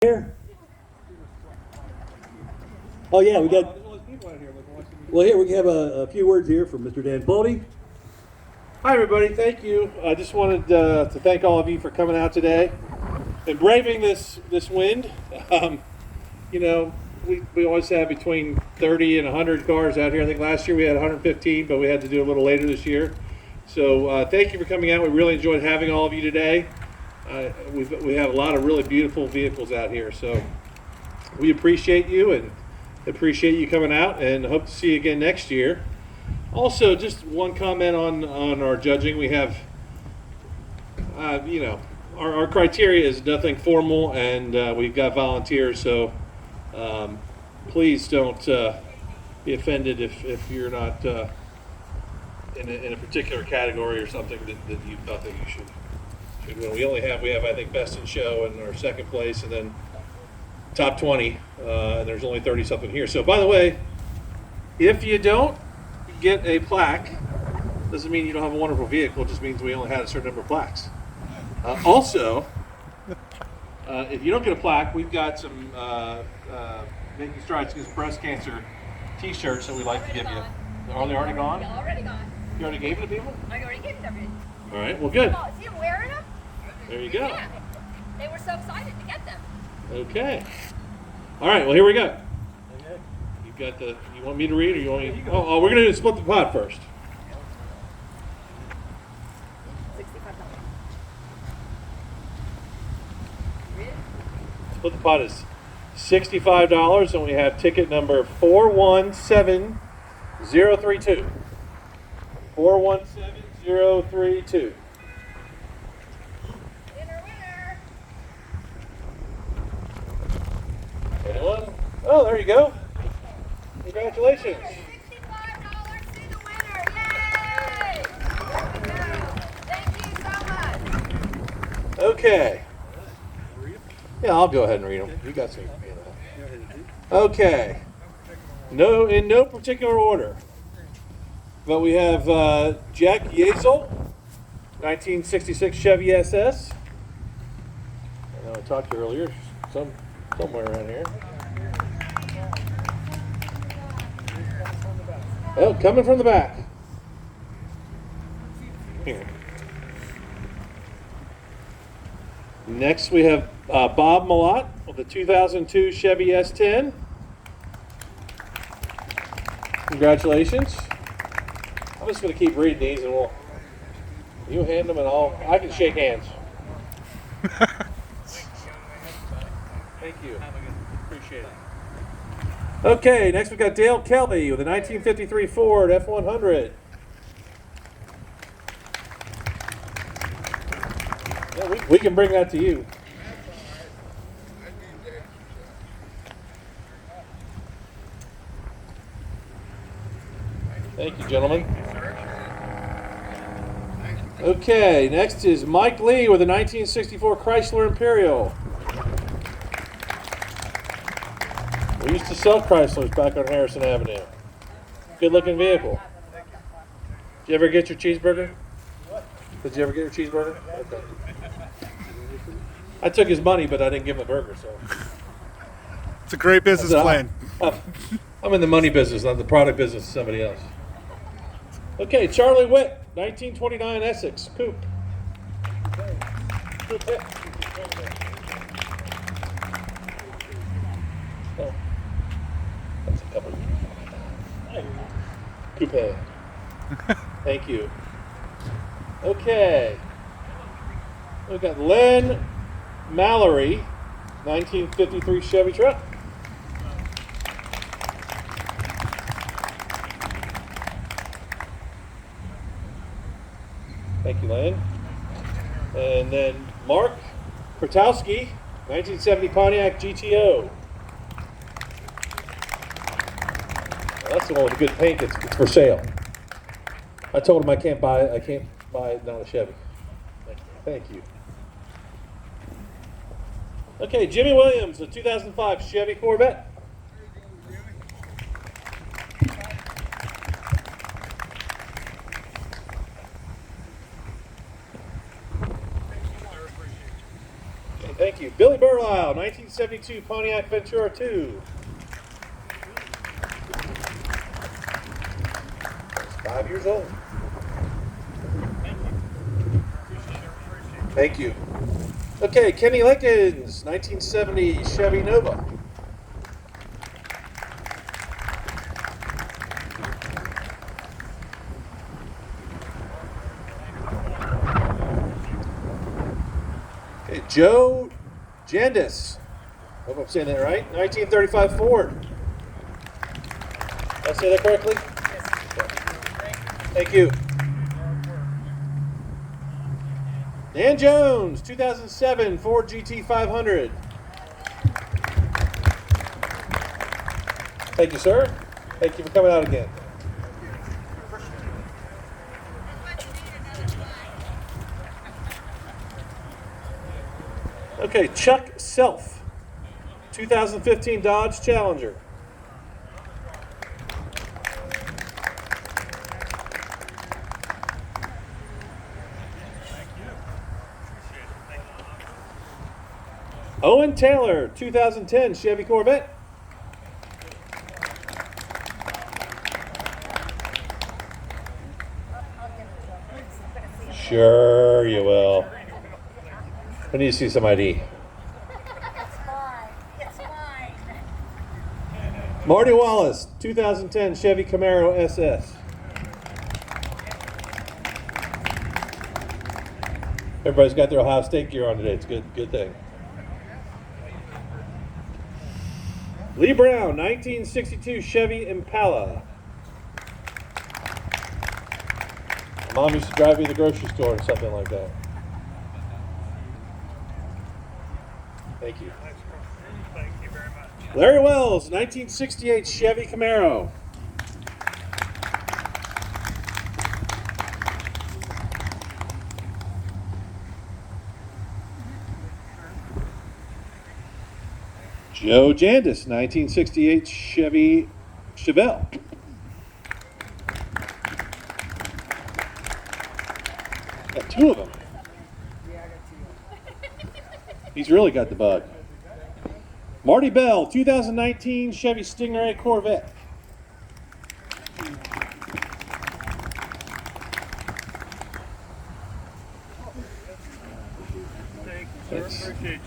Here? Oh yeah, we got. Well, here we have a few words here from Mr. Dan Pulte. Hi, everybody. Thank you. I just wanted to thank all of you for coming out today and braving this wind. You know, we always have between 30 and 100 cars out here. I think last year we had 115, but we had to do a little later this year. So thank you for coming out. We really enjoyed having all of you today. We have a lot of really beautiful vehicles out here. So we appreciate you and appreciate you coming out, and hope to see you again next year. Also, just one comment on our judging. We have, our criteria is nothing formal, and we've got volunteers, so please don't be offended if you're not in a particular category or something that you thought that you should win. We have I think best in show in our second place, and then top 20, and there's only 30 something here. So by the way, if you don't get a plaque, doesn't mean you don't have a wonderful vehicle. It just means we only had a certain number of plaques. Also, if you don't get a plaque, we've got some Making Strides Against Breast Cancer t-shirts that we'd like to give you. Are they already gone? They're already gone. You already gave them to people? I already gave them to everybody. All right, well good. Oh, see them wearing them? There you go. Yeah. They were so excited to get them. Okay. All right, well here we go. You've got the, you want me to read or you want me? Oh, we're going to split the pot first. Split the pot is $65, and we have ticket number 417032. 417032. Winner. Oh, there you go. Congratulations. $65 to the winner. Yay! There we go. Thank you so much. Okay. Yeah, I'll go ahead and read them. You got some. Okay. No, in no particular order. But we have Jack Yezel, 1966 Chevy SS. I know I talked to you earlier. Somewhere around here. Oh, coming from the back. Here. Next we have Bob Pulte with the 2002 Chevy S10. Congratulations. I'm just going to keep reading these, and you hand them, and I can shake hands. Thank you. Appreciate it. Okay, next we've got Dale Kelly with a 1953 Ford F100. Yeah, we can bring that to you. Thank you, gentlemen. Okay, next is Mike Lee with a 1964 Chrysler Imperial. We used to sell Chryslers back on Harrison Avenue. Good looking vehicle. Did you ever get your cheeseburger? Did you ever get your cheeseburger? Okay. I took his money, but I didn't give him a burger, so. It's a great business plan. I'm in the money business, not the product business of somebody else. Okay, Charlie Witt, 1929 Essex Coupe. Oh, that's a couple. Coupe. Thank you. Okay. We've got Len Mallory, 1953 Chevy truck. Thank you, Len. And then Mark Krotowski, 1970 Pontiac GTO. Well, that's the one with the good paint. It's for sale. I told him I can't buy it, not a Chevy. Thank you. Okay, Jimmy Williams, a 2005 Chevy Corvette. Okay, thank you. Billy Burlisle, 1972 Pontiac Ventura 2. He's 5 years old. Thank you. Okay, Kenny Lickens, 1970 Chevy Nova. Okay, Joe Jandis. Hope I'm saying that right. 1935 Ford. Did I say that correctly? Thank you. Dan Jones, 2007 Ford GT 500. Thank you, sir. Thank you for coming out again. Okay, Chuck Self, 2015 Dodge Challenger. Owen Taylor, 2010 Chevy Corvette. Sure you will. I need to see some ID. It's mine. Marty Wallace, 2010 Chevy Camaro SS. Everybody's got their Ohio State gear on today. It's a good thing. Lee Brown, 1962 Chevy Impala. Mom used to drive me to the grocery store or something like that. Thank you. Thank you very much. Larry Wells, 1968 Chevy Camaro. Joe Jandis, 1968 Chevy Chevelle. Got two of them. He's really got the bug. Marty Bell, 2019 Chevy Stingray Corvette. Thanks. Appreciate you.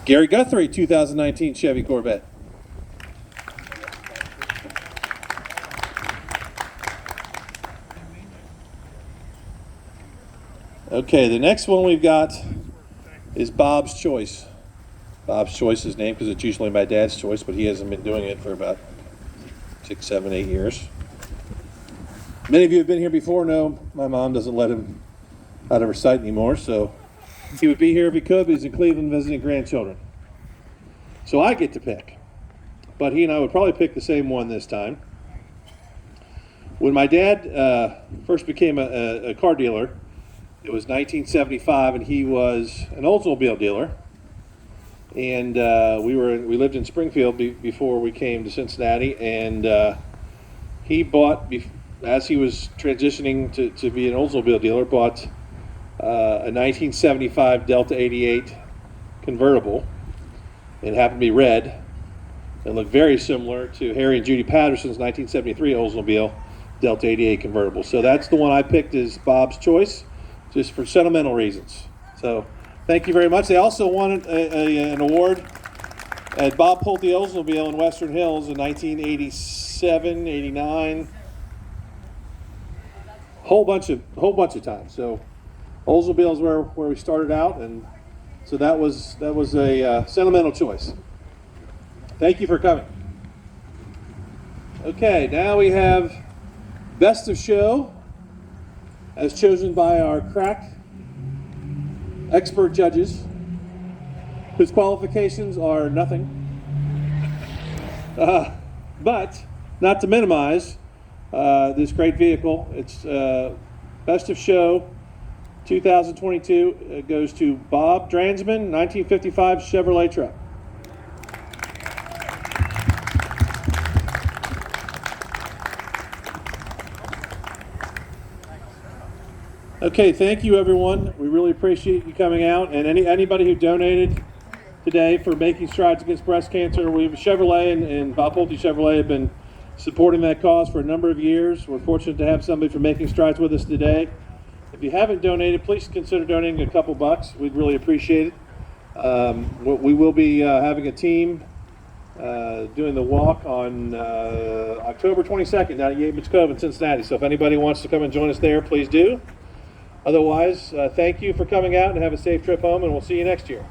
Gary Guthrie, 2019 Chevy Corvette. Okay, the next one we've got is Bob's Choice. Bob's Choice is named because it's usually my dad's choice, but he hasn't been doing it for about 6, 7, 8 years. Many of you have been here before know my mom doesn't let him out of her sight anymore, so he would be here if he could, but he's in Cleveland visiting grandchildren. So I get to pick. But he and I would probably pick the same one this time. When my dad first became a car dealer, it was 1975, and he was an Oldsmobile dealer. And we lived in Springfield before we came to Cincinnati, and he bought, as he was transitioning to be an Oldsmobile dealer, bought a 1975 Delta 88 convertible. It happened to be red and looked very similar to Harry and Judy Patterson's 1973 Oldsmobile Delta 88 convertible. So that's the one I picked as Bob's Choice, just for sentimental reasons. So thank you very much. They also won an award at Bob Pulte Oldsmobile in Western Hills in 1987, 89. Whole bunch of times. So Oldsmobile is where we started out, and so that was a sentimental choice. Thank you for coming. Okay, now we have Best of Show, as chosen by our crack expert judges, whose qualifications are nothing. But not to minimize this great vehicle. It's Best of Show 2022 goes to Bob Dransman, 1955 Chevrolet truck. Okay, thank you, everyone. We really appreciate you coming out, and anybody who donated today for making strides against breast cancer. We Chevrolet and Bob Pulte Chevrolet have been supporting that cause for a number of years. We're fortunate to have somebody from Making Strides with us today. If you haven't donated, please consider donating a couple bucks. We'd really appreciate it. We will be having a team doing the walk on October 22nd down at Yateman's Cove in Cincinnati. So if anybody wants to come and join us there, please do. Otherwise, thank you for coming out and have a safe trip home, and we'll see you next year.